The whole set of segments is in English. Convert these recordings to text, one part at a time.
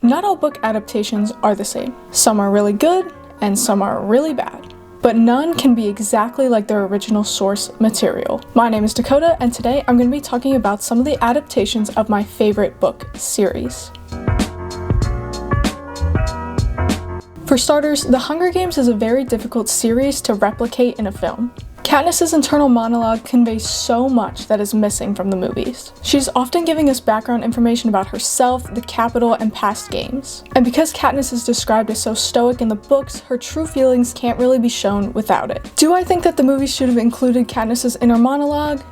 Not all book adaptations are the same. Some are really good, and some are really bad. But none can be exactly like their original source material. My name is Dakota, and today I'm going to be talking about some of the adaptations of my favorite book series. For starters, The Hunger Games is a very difficult series to replicate in a film. Katniss's internal monologue conveys so much that is missing from the movies. She's often giving us background information about herself, the Capitol, and past games. And because Katniss is described as so stoic in the books, her true feelings can't really be shown without it. Do I think that the movies should have included Katniss's inner monologue?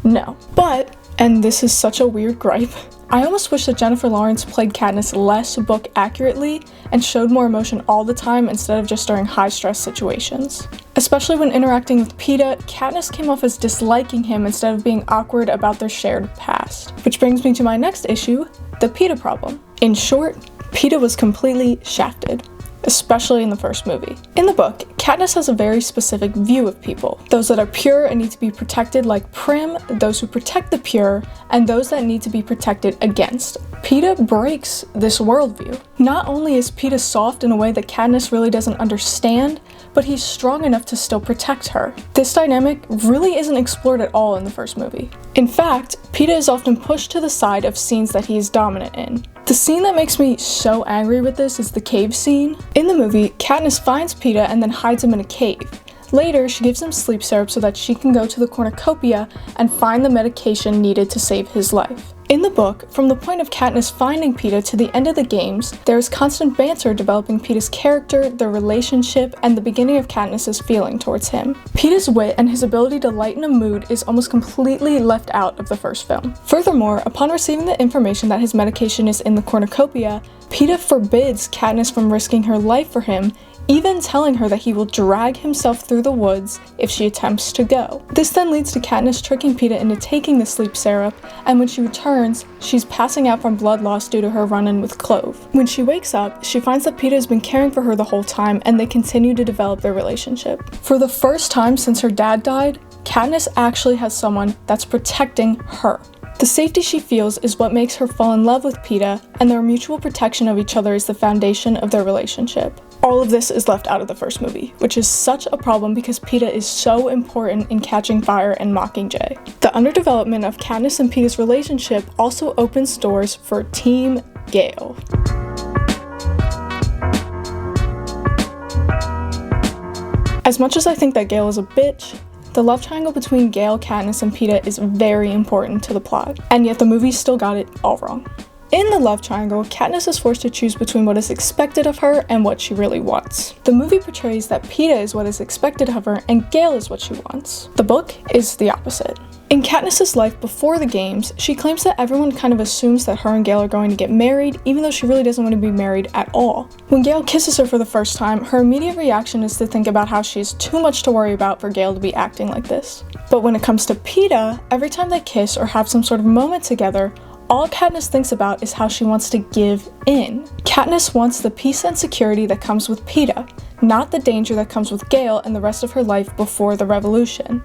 No. But, and this is such a weird gripe, I almost wish that Jennifer Lawrence played Katniss less book accurately and showed more emotion all the time instead of just during high-stress situations. Especially when interacting with Peeta, Katniss came off as disliking him instead of being awkward about their shared past. Which brings me to my next issue, the Peeta problem. In short, Peeta was completely shafted, especially in the first movie. In the book, Katniss has a very specific view of people. Those that are pure and need to be protected like Prim, those who protect the pure, and those that need to be protected against. Peeta breaks this worldview. Not only is Peeta soft in a way that Katniss really doesn't understand, but he's strong enough to still protect her. This dynamic really isn't explored at all in the first movie. In fact, Peeta is often pushed to the side of scenes that he is dominant in. The scene that makes me so angry with this is the cave scene. In the movie, Katniss finds Peeta and then hides him in a cave. Later, she gives him sleep syrup so that she can go to the cornucopia and find the medication needed to save his life. In the book, from the point of Katniss finding Peeta to the end of the games, there is constant banter developing Peeta's character, their relationship, and the beginning of Katniss's feeling towards him. Peeta's wit and his ability to lighten a mood is almost completely left out of the first film. Furthermore, upon receiving the information that his medication is in the cornucopia, Peeta forbids Katniss from risking her life for him, even telling her that he will drag himself through the woods if she attempts to go. This then leads to Katniss tricking Peeta into taking the sleep syrup, and when she returns, she's passing out from blood loss due to her run-in with Clove. When she wakes up, she finds that Peeta has been caring for her the whole time, and they continue to develop their relationship. For the first time since her dad died, Katniss actually has someone that's protecting her. The safety she feels is what makes her fall in love with Peeta, and their mutual protection of each other is the foundation of their relationship. All of this is left out of the first movie, which is such a problem because Peeta is so important in Catching Fire and Mockingjay. The underdevelopment of Katniss and Peeta's relationship also opens doors for Team Gale. As much as I think that Gale is a bitch, the love triangle between Gale, Katniss, and Peeta is very important to the plot, and yet the movie still got it all wrong. In the love triangle, Katniss is forced to choose between what is expected of her and what she really wants. The movie portrays that Peeta is what is expected of her and Gale is what she wants. The book is the opposite. In Katniss's life before the games, she claims that everyone kind of assumes that her and Gale are going to get married, even though she really doesn't want to be married at all. When Gale kisses her for the first time, her immediate reaction is to think about how she has too much to worry about for Gale to be acting like this. But when it comes to Peeta, every time they kiss or have some sort of moment together, all Katniss thinks about is how she wants to give in. Katniss wants the peace and security that comes with Peeta, not the danger that comes with Gale and the rest of her life before the revolution.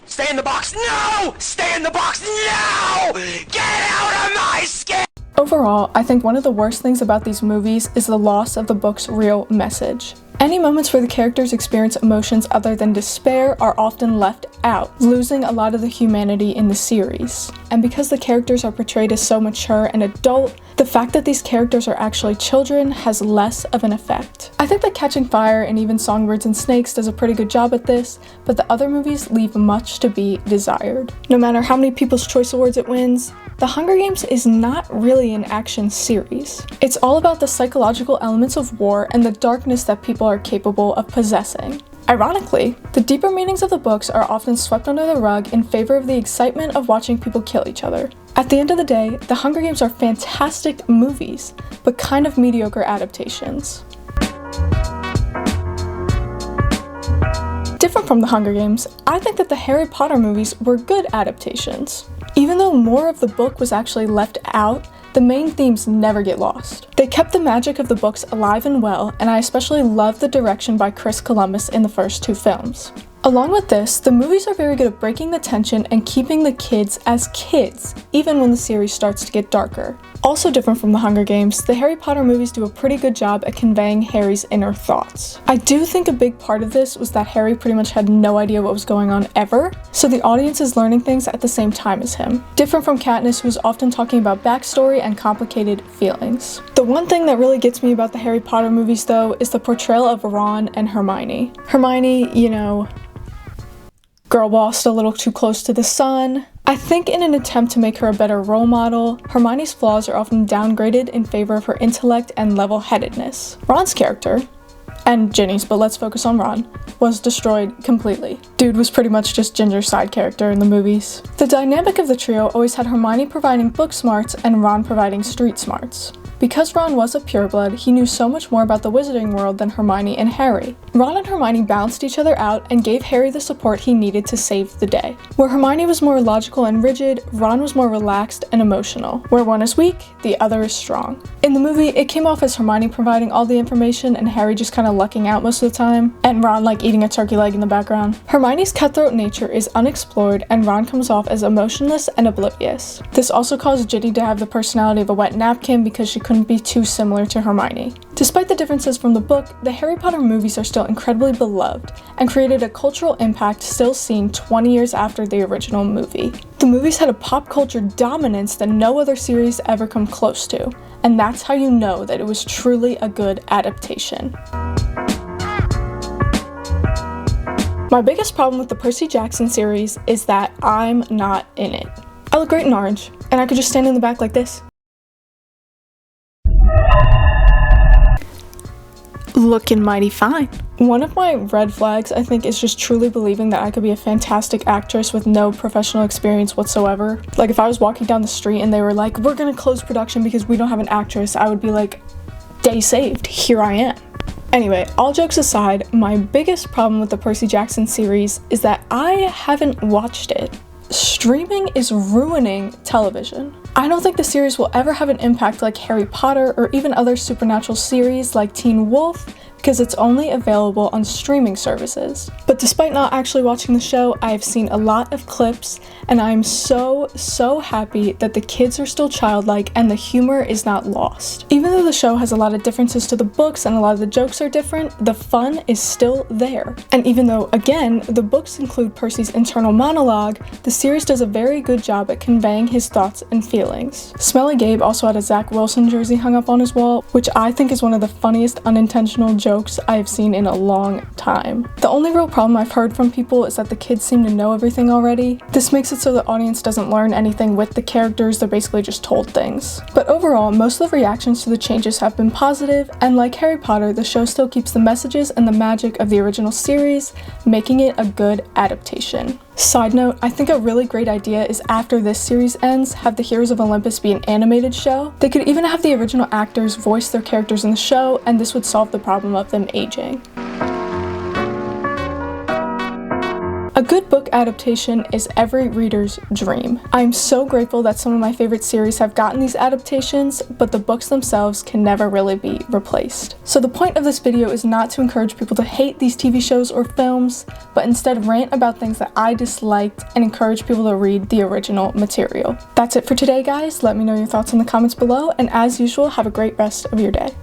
Stay in the box! No! Stay in the box! No! Get out of my skin! Overall, I think one of the worst things about these movies is the loss of the book's real message. Any moments where the characters experience emotions other than despair are often left out, losing a lot of the humanity in the series. And because the characters are portrayed as so mature and adult, the fact that these characters are actually children has less of an effect. I think that Catching Fire and even Songbirds and Snakes does a pretty good job at this, but the other movies leave much to be desired. No matter how many People's Choice Awards it wins, The Hunger Games is not really an action series. It's all about the psychological elements of war and the darkness that people are capable of possessing. Ironically, the deeper meanings of the books are often swept under the rug in favor of the excitement of watching people kill each other. At the end of the day, The Hunger Games are fantastic movies, but kind of mediocre adaptations. Different from The Hunger Games, I think that the Harry Potter movies were good adaptations. Even though more of the book was actually left out, the main themes never get lost. They kept the magic of the books alive and well, and I especially love the direction by Chris Columbus in the first two films. Along with this, the movies are very good at breaking the tension and keeping the kids as kids, even when the series starts to get darker. Also different from the Hunger Games, the Harry Potter movies do a pretty good job at conveying Harry's inner thoughts. I do think a big part of this was that Harry pretty much had no idea what was going on ever, so the audience is learning things at the same time as him. Different from Katniss, who's often talking about backstory and complicated feelings. The one thing that really gets me about the Harry Potter movies though is the portrayal of Ron and Hermione. Hermione, you know, girl bossed a little too close to the sun. I think in an attempt to make her a better role model, Hermione's flaws are often downgraded in favor of her intellect and level-headedness. Ron's character, and Ginny's, but let's focus on Ron, was destroyed completely. Dude was pretty much just Ginger's side character in the movies. The dynamic of the trio always had Hermione providing book smarts and Ron providing street smarts. Because Ron was a pureblood, he knew so much more about the wizarding world than Hermione and Harry. Ron and Hermione balanced each other out and gave Harry the support he needed to save the day. Where Hermione was more logical and rigid, Ron was more relaxed and emotional. Where one is weak, the other is strong. In the movie, it came off as Hermione providing all the information and Harry just kind of lucking out most of the time, and Ron like eating a turkey leg in the background. Hermione's cutthroat nature is unexplored and Ron comes off as emotionless and oblivious. This also caused Ginny to have the personality of a wet napkin because she couldn't be too similar to Hermione. Despite the differences from the book, the Harry Potter movies are still incredibly beloved and created a cultural impact still seen 20 years after the original movie. The movies had a pop culture dominance that no other series ever come close to, and that's how you know that it was truly a good adaptation. My biggest problem with the Percy Jackson series is that I'm not in it. I look great in orange, and I could just stand in the back like this. Looking mighty fine. One of my red flags, I think, is just truly believing that I could be a fantastic actress with no professional experience whatsoever. Like, if I was walking down the street and they were like, we're gonna close production because we don't have an actress, I would be like, day saved, here I am. Anyway, all jokes aside, my biggest problem with the Percy Jackson series is that I haven't watched it. Streaming is ruining television. I don't think the series will ever have an impact like Harry Potter or even other supernatural series like Teen Wolf because it's only available on streaming services. But despite not actually watching the show, I have seen a lot of clips and I'm so happy that the kids are still childlike and the humor is not lost. Even though the show has a lot of differences to the books and a lot of the jokes are different, the fun is still there. And even though, again, the books include Percy's internal monologue, the series does a very good job at conveying his thoughts and feelings. Smelly Gabe also had a Zach Wilson jersey hung up on his wall, which I think is one of the funniest unintentional jokes I have seen in a long time. The only real problem I've heard from people is that the kids seem to know everything already. This makes it so the audience doesn't learn anything with the characters, they're basically just told things. But overall, most of the reactions to the changes have been positive, and like Harry Potter, the show still keeps the messages and the magic of the original series, making it a good adaptation. Side note, I think a really great idea is after this series ends, have the Heroes of Olympus be an animated show. They could even have the original actors voice their characters in the show, and this would solve the problem of them aging. A good book adaptation is every reader's dream. I'm so grateful that some of my favorite series have gotten these adaptations, but the books themselves can never really be replaced. So the point of this video is not to encourage people to hate these TV shows or films, but instead rant about things that I disliked and encourage people to read the original material. That's it for today, guys. Let me know your thoughts in the comments below, and as usual, have a great rest of your day.